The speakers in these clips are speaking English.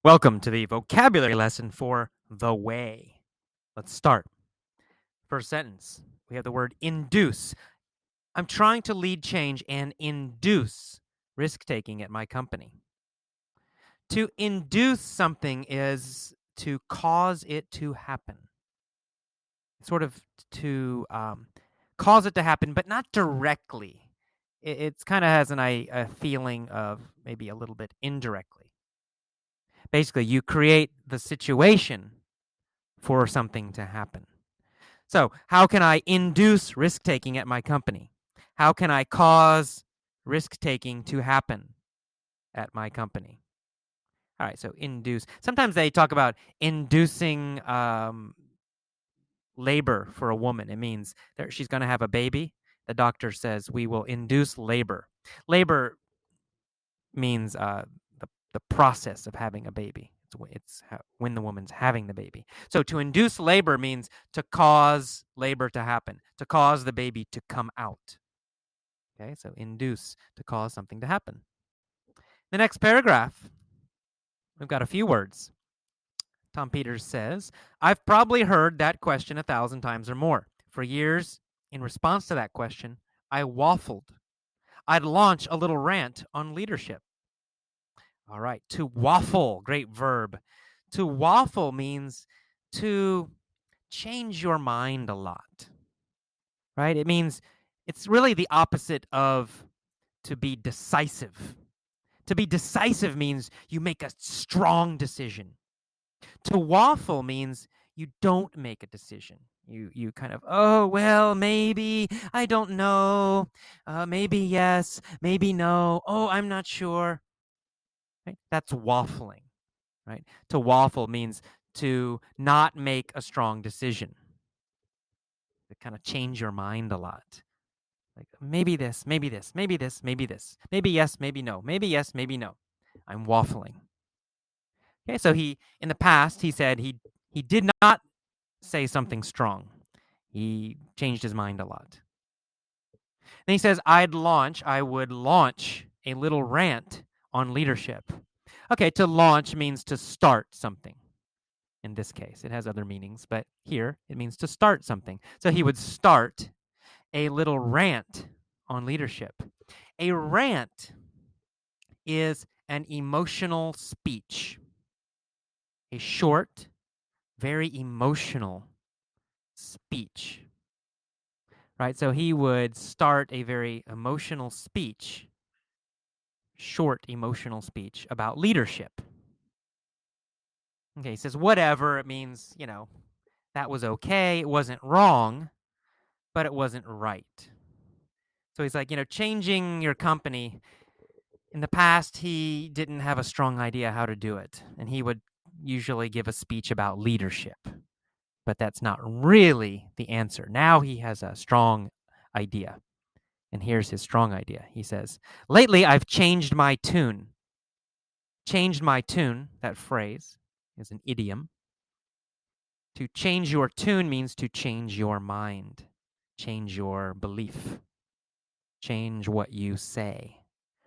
Welcome to the vocabulary lesson for the way. Let's start. First sentence. We have the word induce. I'm trying to lead change and induce risk taking at my company. To induce something is to cause it to happen, sort of to cause it to happen, but not directly. It's kind of has a feeling of maybe a little bit indirectly. Basically, you create the situation for something to happen. So, how can I induce risk taking at my company? How can I cause risk taking to happen at my company? All right, so induce. Sometimes they talk about inducing labor for a woman. It means that she's going to have a baby. The doctor says we will induce labor. Labor means the process of having a baby. When the woman's having the baby. So to induce labor means to cause labor to happen, to cause the baby to come out. Okay, so induce, to cause something to happen. The next paragraph, we've got a few words. Tom Peters says, I've probably heard that question 1,000 times or more. For years, in response to that question, I waffled. I'd launch a little rant on leadership. All right, to waffle, great verb. To waffle means to change your mind a lot, right? It means it's really the opposite of to be decisive. To be decisive means you make a strong decision. To waffle means you don't make a decision. You kind of, oh, well, maybe, I don't know, maybe yes, maybe no, oh, I'm not sure. Right? That's waffling, right? To waffle means to not make a strong decision, to kind of change your mind a lot. Like maybe this, maybe this, maybe this, maybe this, maybe yes, maybe no, maybe yes, maybe no. I'm waffling. Okay, so in the past, he said he did not say something strong. He changed his mind a lot. Then he says, I would launch a little rant on leadership. Okay, to launch means to start something. In this case, it has other meanings, but here it means to start something. So he would start a little rant on leadership. A rant is an emotional speech, a short, very emotional speech, right? So he would start a very emotional speech, short emotional speech about leadership. Okay, he says, whatever, it means, that was okay. It wasn't wrong, but it wasn't right. So he's like, changing your company. In the past, he didn't have a strong idea how to do it, and he would usually give a speech about leadership, but that's not really the answer. Now he has a strong idea, and here's his strong idea. He says, lately I've changed my tune. Changed my tune, that phrase is an idiom. To change your tune means to change your mind, change your belief, change what you say,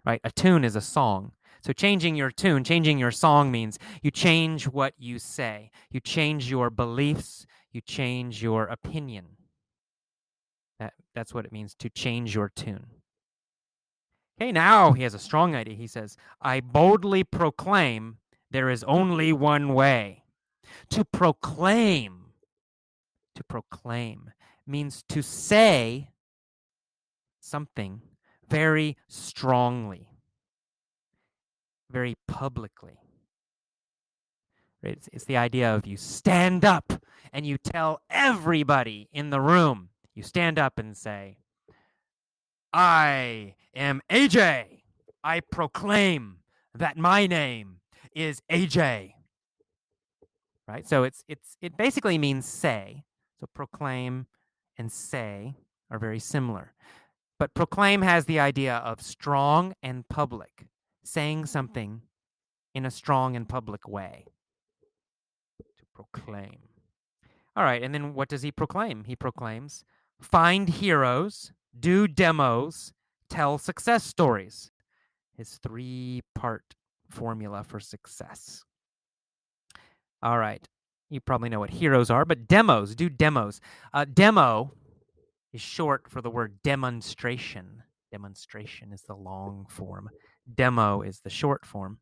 right? A tune is a song. So changing your tune, changing your song means you change what you say. You change your beliefs. You change your opinion. That's what it means to change your tune. Okay, now he has a strong idea. He says, I boldly proclaim there is only one way. To proclaim means to say something very strongly, very publicly. It's the idea of you stand up and you tell everybody in the room. You stand up and say, I am AJ. I proclaim that my name is AJ. Right? So it basically means say. So proclaim and say are very similar. But proclaim has the idea of strong and public, saying something in a strong and public way. To proclaim. All right, and then what does he proclaim? He proclaims, find heroes, do demos, tell success stories. His 3-part formula for success. All right. You probably know what heroes are, but demos, do demos. Demo is short for the word demonstration. Demonstration is the long form. Demo is the short form.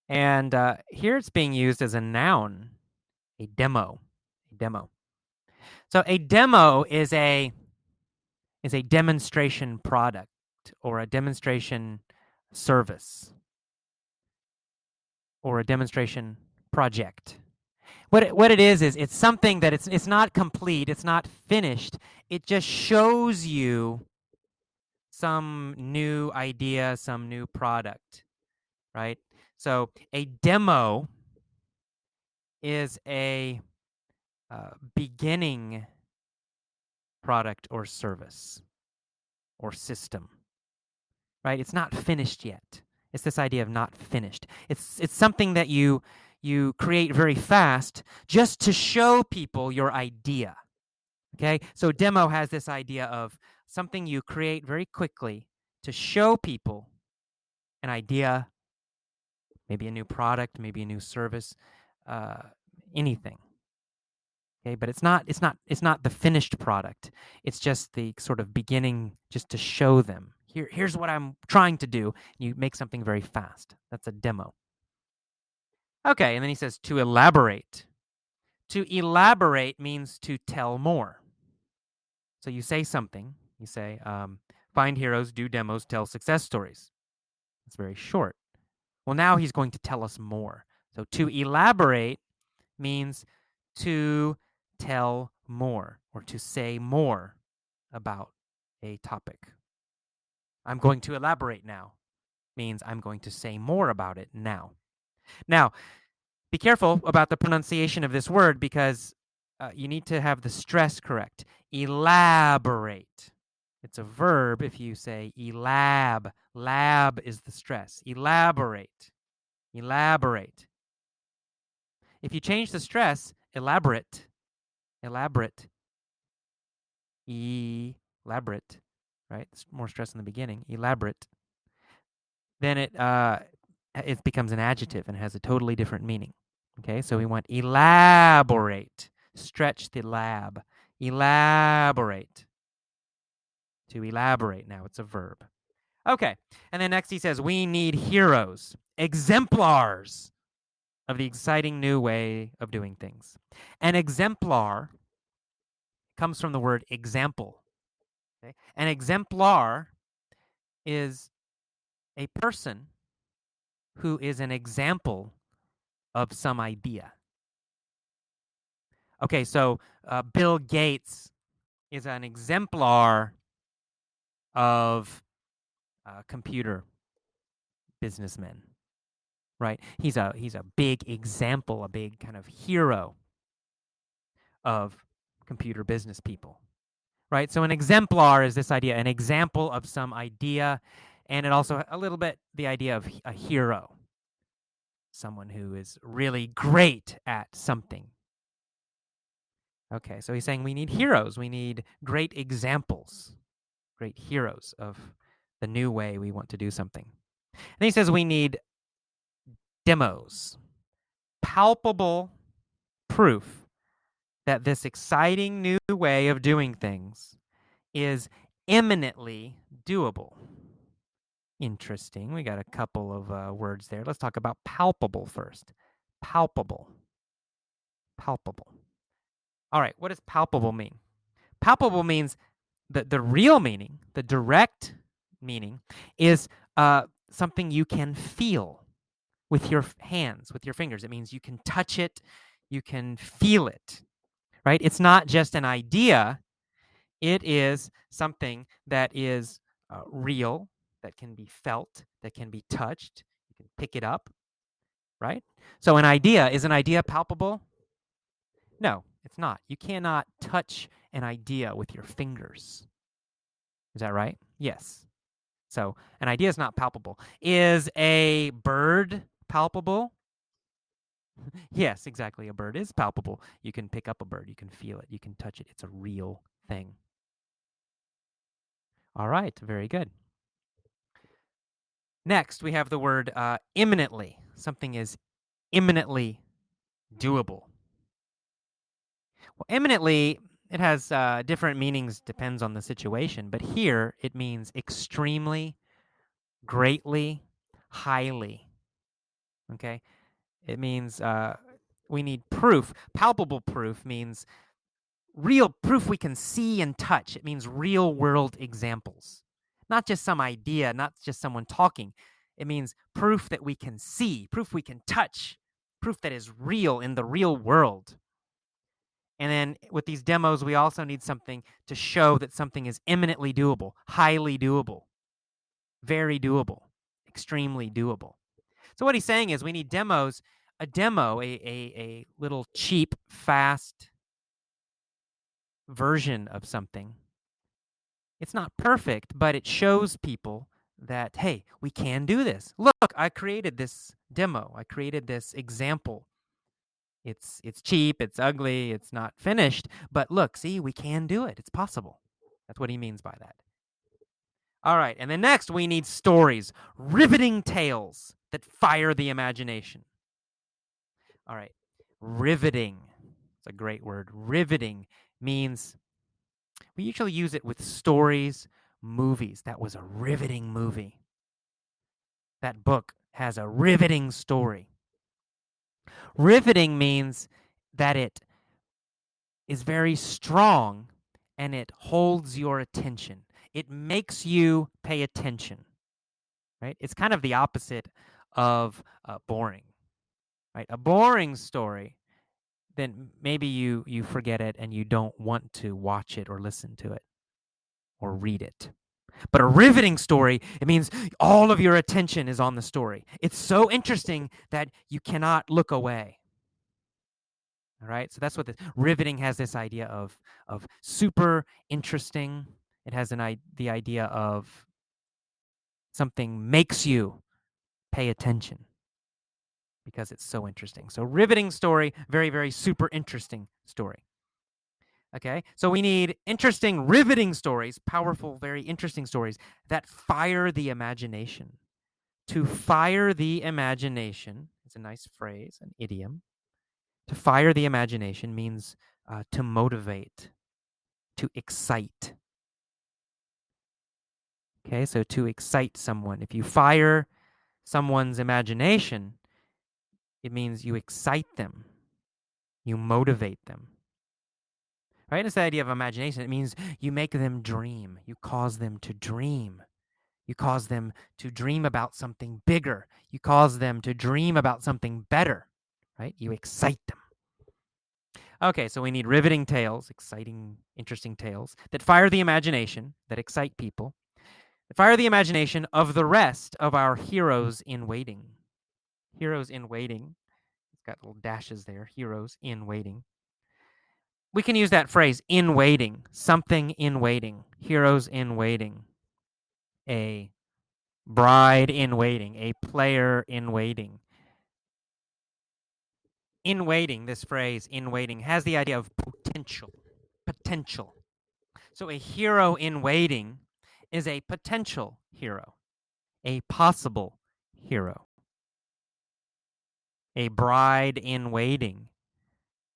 And here it's being used as a noun, a demo. A demo. So a demo is a demonstration product or a demonstration service or a demonstration project. What it is it's something that it's not complete, it's not finished. It just shows you some new idea, some new product, right? So a demo is a beginning product or service or system, right? It's not finished yet. It's this idea of not finished. It's something that you create very fast just to show people your idea. Okay? So demo has this idea of something you create very quickly to show people an idea, maybe a new product, maybe a new service, anything. Okay, but it's not the finished product. It's just the sort of beginning, just to show them. Here's what I'm trying to do. You make something very fast. That's a demo. Okay, and then he says to elaborate. To elaborate means to tell more. So you say something. You say, find heroes, do demos, tell success stories. It's very short. Well, now he's going to tell us more. So to elaborate means to tell more or to say more about a topic. I'm going to elaborate now means I'm going to say more about it now. Now, be careful about the pronunciation of this word because you need to have the stress correct. Elaborate. It's a verb if you say elab. Lab is the stress. Elaborate. Elaborate. If you change the stress, elaborate. Elaborate. Elaborate. Right? It's more stress in the beginning. Elaborate. Then it becomes an adjective and has a totally different meaning. Okay, so we want elaborate. Stretch the lab. Elaborate. To elaborate now, it's a verb. Okay, and then next he says, we need heroes, exemplars of the exciting new way of doing things. An exemplar comes from the word example. Okay? An exemplar is a person who is an example of some idea. Okay, so Bill Gates is an exemplar of computer businessmen, right? He's a big example, a big kind of hero of computer business people, right? So an exemplar is this idea, an example of some idea, and it also a little bit the idea of a hero, someone who is really great at something. Okay, so he's saying we need heroes, we need great examples, great heroes of the new way we want to do something. And he says we need demos, palpable proof that this exciting new way of doing things is eminently doable. Interesting. We got a couple of words there. Let's talk about palpable first. Palpable. Palpable. All right, what does palpable mean? Palpable means the real meaning, the direct meaning, is something you can feel with your hands, with your fingers. It means you can touch it, you can feel it, right? It's not just an idea. It is something that is real, that can be felt, that can be touched. You can pick it up, right? So is an idea palpable? No, it's not. You cannot touch an idea with your fingers. Is that right? Yes. So an idea is not palpable. Is a bird palpable? Yes, exactly. A bird is palpable. You can pick up a bird. You can feel it. You can touch it. It's a real thing. All right. Very good. Next, we have the word imminently. Something is imminently doable. Well, eminently, it has different meanings, depends on the situation, but here it means extremely, greatly, highly. Okay? It means we need proof. Palpable proof means real proof we can see and touch. It means real world examples, not just some idea, not just someone talking. It means proof that we can see, proof we can touch, proof that is real in the real world. And then with these demos, we also need something to show that something is eminently doable, highly doable, very doable, extremely doable. So what he's saying is we need demos, a demo, a little cheap, fast version of something. It's not perfect, but it shows people that, hey, we can do this. Look, I created this demo. I created this example. It's cheap, it's ugly, it's not finished, but look, see, we can do it. It's possible. That's what he means by that. All right, and then next we need stories, riveting tales that fire the imagination. All right, riveting. It's a great word. Riveting means we usually use it with stories, movies. That was a riveting movie. That book has a riveting story. Riveting means that it is very strong and it holds your attention. It makes you pay attention, right? It's kind of the opposite of boring, right? A boring story, then maybe you forget it and you don't want to watch it or listen to it or read it. But a riveting story, it means all of your attention is on the story. It's so interesting that you cannot look away. All right, so that's what the riveting has, this idea of super interesting. It has the idea of something makes you pay attention because it's so interesting. So riveting story, very, very super interesting story. Okay, so we need interesting, riveting stories, powerful, very interesting stories that fire the imagination. To fire the imagination is a nice phrase, an idiom. To fire the imagination means to motivate, to excite. Okay, so to excite someone. If you fire someone's imagination, it means you excite them, you motivate them. Right? It's the idea of imagination. It means you make them dream, you cause them to dream. You cause them to dream about something bigger. You cause them to dream about something better, right? You excite them. Okay, so we need riveting tales, exciting, interesting tales that fire the imagination, that excite people, that fire the imagination of the rest of our heroes in waiting. Heroes in waiting. It's got little dashes there. Heroes in waiting. We can use that phrase, in waiting, something in waiting, heroes in waiting, a bride in waiting, a player in waiting. In waiting, this phrase, in waiting, has the idea of potential. Potential. So a hero in waiting is a potential hero, a possible hero. A bride in waiting,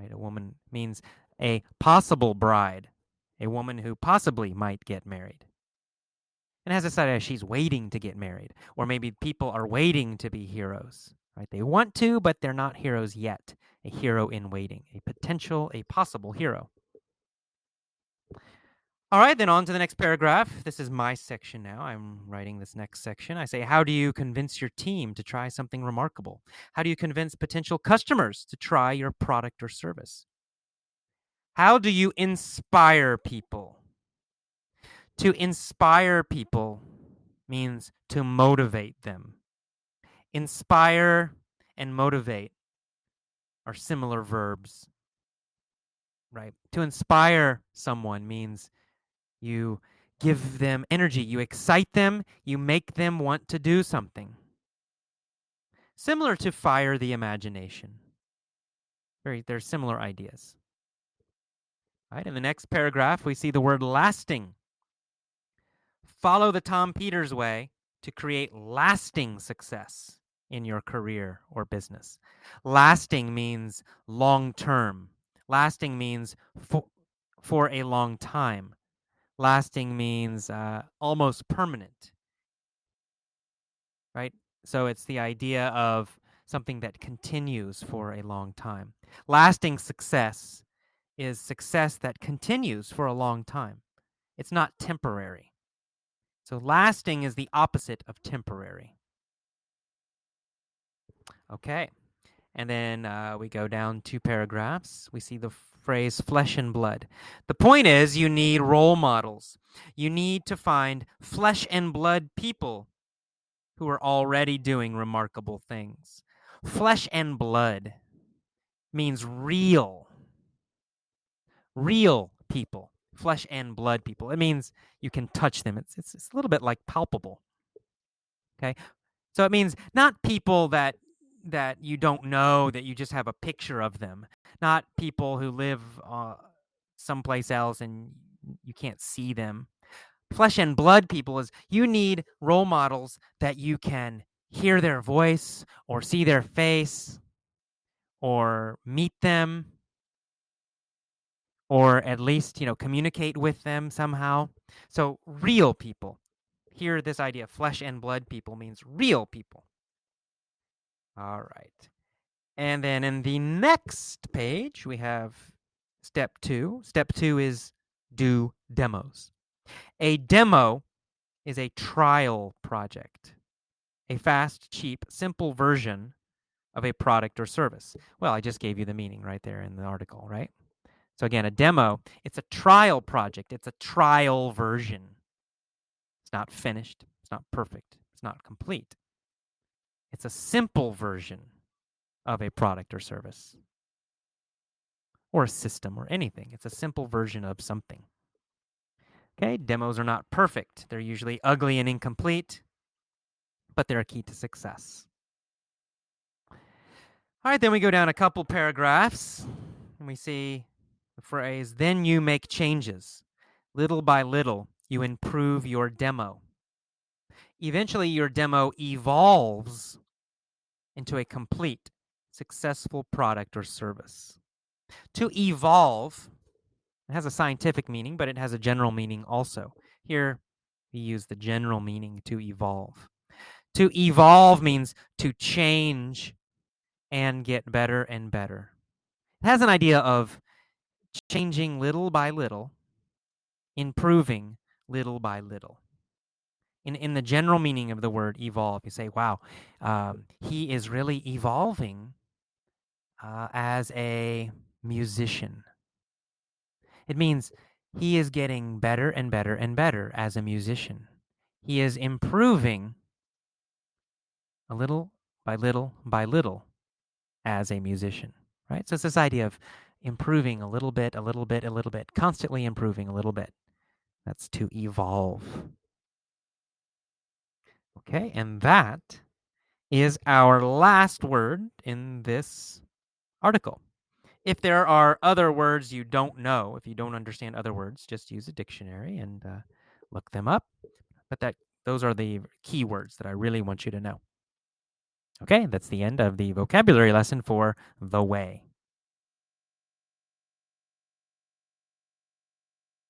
right? A woman means a possible bride, a woman who possibly might get married. And has this idea she's waiting to get married, or maybe people are waiting to be heroes, right? They want to, but they're not heroes yet. A hero in waiting, a potential, a possible hero. All right, then on to the next paragraph. This is my section now. I'm writing this next section. I say, how do you convince your team to try something remarkable? How do you convince potential customers to try your product or service? How do you inspire people? To inspire people means to motivate them. Inspire and motivate are similar verbs, right? To inspire someone means you give them energy, you excite them, you make them want to do something. Similar to fire the imagination. They're similar ideas. Right? In the next paragraph, we see the word lasting. Follow the Tom Peters way to create lasting success in your career or business. Lasting means long term. Lasting means for a long time. Lasting means almost permanent, right? So it's the idea of something that continues for a long time. Lasting success is success that continues for a long time. It's not temporary. So lasting is the opposite of temporary. Okay. And then we go down 2 paragraphs. We see the phrase flesh and blood. The point is you need role models. You need to find flesh and blood people who are already doing remarkable things. Flesh and blood means real people. Flesh and blood people. It means you can touch them. It's a little bit like palpable. Okay? So it means not people that you don't know, that you just have a picture of them. Not people who live someplace else and you can't see them. Flesh and blood people is you need role models that you can hear their voice or see their face or meet them or at least, communicate with them somehow. So real people. Here, this idea of flesh and blood people means real people. All right. And then in the next page, we have step 2. Step 2 is do demos. A demo is a trial project, a fast, cheap, simple version of a product or service. Well, I just gave you the meaning right there in the article, right? So again, a demo, it's a trial project. It's a trial version. It's not finished. It's not perfect. It's not complete. It's a simple version of a product or service or a system or anything. It's a simple version of something. Okay, demos are not perfect. They're usually ugly and incomplete, but they're a key to success. All right, then we go down a couple paragraphs and we see the phrase, then you make changes. Little by little, you improve your demo. Eventually, your demo evolves into a complete, successful product or service. To evolve, it has a scientific meaning, but it has a general meaning also. Here, we use the general meaning to evolve. To evolve means to change and get better and better. It has an idea of changing little by little, improving little by little. In the general meaning of the word evolve, you say, wow, he is really evolving as a musician. It means he is getting better and better and better as a musician. He is improving a little by little by little as a musician, right? So it's this idea of improving a little bit, a little bit, a little bit, constantly improving a little bit. That's to evolve. Okay, and that is our last word in this article. If there are other words you don't know, if you don't understand other words, just use a dictionary and look them up. But those are the key words that I really want you to know. Okay, that's the end of the vocabulary lesson for the way.